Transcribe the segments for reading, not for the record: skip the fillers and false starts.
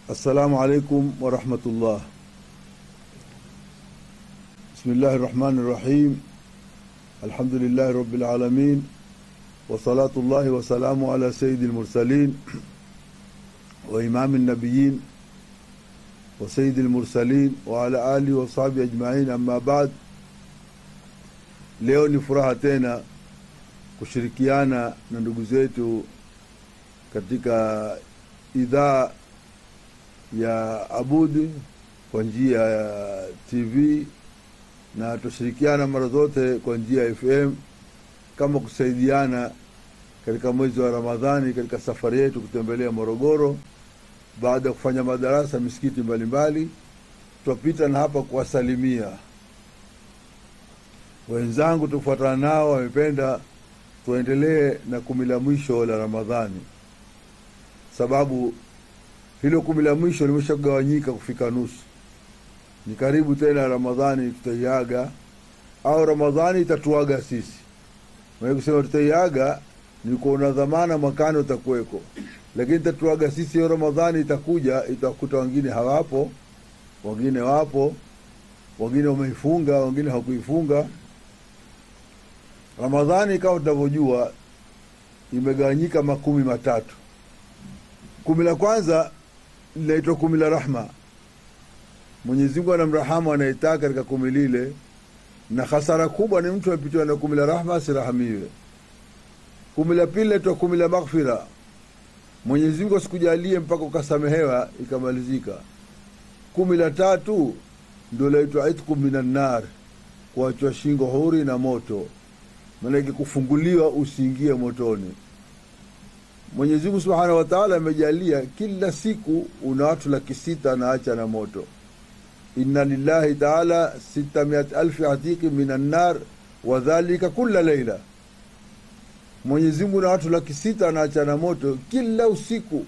السلام عليكم ورحمة الله. بسم الله الرحمن الرحيم. الحمد لله رب العالمين، وصلاة الله وسلامه على سيد المرسلين وإمام النبيين وسيد المرسلين وعلى آله وصحبه أجمعين. أما بعد، leo ni furaha tena kushirikiana na ndugu zetu katika idhaa ya Abudi kwa njia ya TV, na tushirikiana mara zote kwa njia ya FM kama kusaidiana katika mwezi wa Ramadhani katika safari yetu kutembelea Morogoro. Baada ya kufanya madarasa misikiti mbalimbali, tupita na hapa kuwasalimia wenzangu tufuatana nao. Wamependa tuendelee na 10 la mwisho la Ramadhani, sababu hilo 10 la mwisho limeshagawanyika kufika nusu. Ni karibu tena Ramadhani tutaiaga, au Ramadhani itatuaga sisi. Mwenye kusema tutaiaga ni kuona dhamana mwakani utakuweko, lakini tatuaga sisi hiyo Ramadhani itakuja, itakuta wengine hawapo, wengine wapo, wengine wameifunga, wengine hawakuifunga. Ramadhani kama tunavyojua imegawanyika 13. 10 la kwanza linaitwa 10 la rahma. Mwenyezi Mungu anamrahamu anayetaka katika 10 lile, na hasara kubwa ni mtu apitiwa na 10 la rahma asirahamiwe. 10 la pili linaitwa 10 la maghfira. Mwenyezi Mungu asikujalie mpaka ukasamehewa ikamalizika. 10 la tatu ndio linaitwa itqu minan nar, kuachwa shingo huri na moto, maana kufunguliwa usiingie motoni. Mwenyezi Mungu Subhanahu wa Ta'ala amejalia kila siku una watu 600,000 naacha na moto. Inna lillahi ta'ala 600,000 atiqi minan nar wa dhalika kulla layla. Mwenyezi Mungu na watu 600,000 naacha na moto kila usiku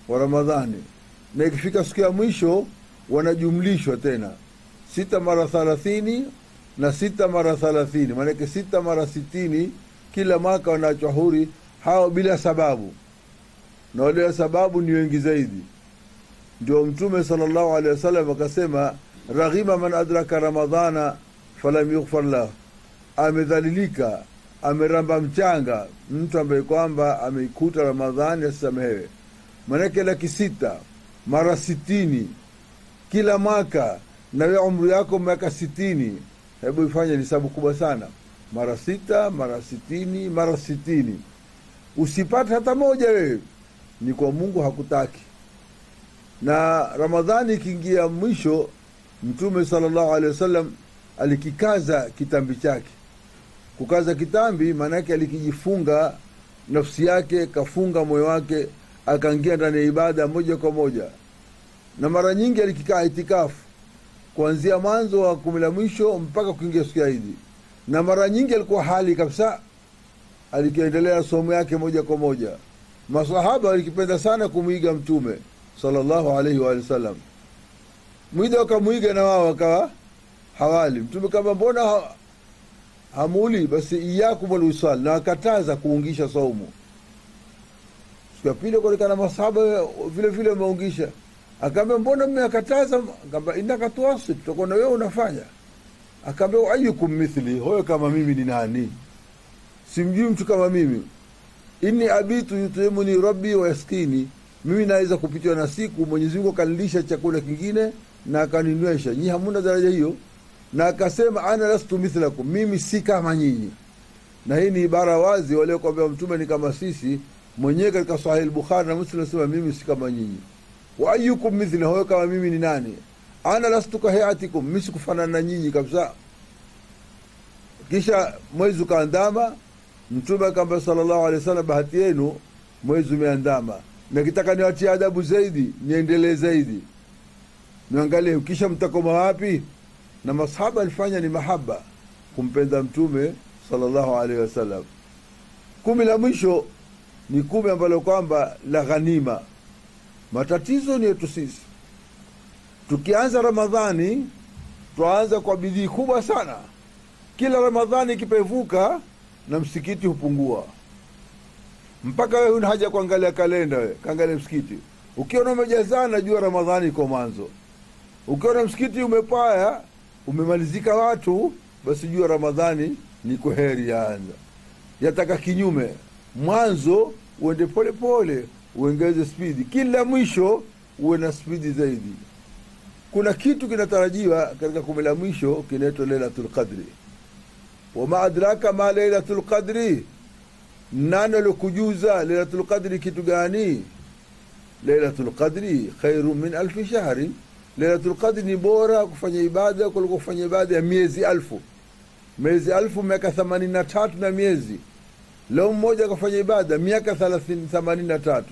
wa Ramadhani, na ikifika siku ya mwisho wanajumlishwa tena 6 mara 30 na 6 mara 30, maana 6 mara 60. Kila mwaka wanaachwa huri hao bila sababu, na wale sababu ni wengi zaidi. Ndio Mtume sallallahu alaihi wasallam akasema, raghima man adraka ramadhana falam yughfar lahu, amedhalilika, ameramba mchanga mtu ambaye kwamba ameikuta Ramadhani asisamehewe. Maana 600 mara 60 kila mwaka, na wewe umri yako miaka 60, hebu ifanye hesabu kubwa sana. Mara 6 mara 60 mara 60, usipate hata moja wewe, ni kwa Mungu hakutaki. Na Ramadhani ikiingia mwisho, Mtume sallallahu alaihi wasallam alikikaza kitambi chake. Kukaza kitambi maana yake alikijifunga nafsi yake, kafunga moyo wake, akaingia ndani ya ibada moja kwa moja. Na mara nyingi alikikaa itikafu kuanzia mwanzo wa 10 la mwisho mpaka kuingia siku ya Eid. Na mara nyingi alikuwa hali kabisa, alikiendelea somo yake moja kwa moja. Masahaba walikipenda sana kumuiga Mtume sallallahu alaihi wa sallam. Mwida wakamuiga na wao wakawa hawali. Mtume kama mbona hamuli, basi iyakum wal usal, na akataza kuungisha saumu. Siku ya pili kwa masahaba vile vile wameungisha. Akamwambia mbona mmekataza? Akamwambia innaka tuwasit, tutakuwa na wewe unafanya. Akamwambia ayyukum mithli, hoyo kama mimi ni nani? Simjui mtu kama mimi. Inni abitu yutimuni rabbi wa yaskini, mimi naweza kupitiwa na siku Mwenyezi Mungu kanilisha chakula kingine na akaninywesha, nyinyi hamuna daraja hiyo. Na akasema ana lastu mithlakum, mimi si kama nyinyi. Na hii ni ibara wazi wale kwamba Mtume ni kama sisi. Mwenyewe katika Sahih Bukhari na Muslim anasema mimi si kama nyinyi. Wa ayyukum mithli, hoyo kama mimi ni nani? Ana lastu kahayatikum, mimi sikufanana na nyinyi kabisa. Kisha mwezi ukaandama. Mtume akamwambia sallallahu alaihi wasallam, bahati yenu mwezi umeandama, na kitaka niwatie adabu zaidi, niendelee zaidi, niangalie kisha mtakoma wapi. Na masahaba alifanya ni mahaba kumpenda Mtume sallallahu alaihi wasallam. 10 la mwisho ni 10 ambalo kwamba la ghanima. Matatizo ni yetu sisi. Tukianza Ramadhani tuanza kwa bidii kubwa sana. Kila Ramadhani ikipevuka na msikiti hupungua. Mpaka wewe una haja kuangalia kalenda, wewe kaangalia msikiti. Ukiona umejazana jua Ramadhani iko mwanzo. Ukiona msikiti umepaya umemalizika watu, basi jua Ramadhani ni kwaheri yaanza. Yataka kinyume, mwanzo uende pole pole, uongeze spidi, kila mwisho uwe na spidi zaidi. Kuna kitu kinatarajiwa katika 10 la mwisho kinaitwa Lailatul Qadri. Wama adraka ma Lailatul Qadri, nani lokujuza Lailatul Qadri kitu gani? Lailatul Qadri khairu min 1000 shahri. Lailatul Qadri ni bora kufanya ibada kuliko kufanya ibada ya miezi 1000. Miezi 1000 miaka 83 na miezi. Leo mmoja kufanya ibada miaka 83.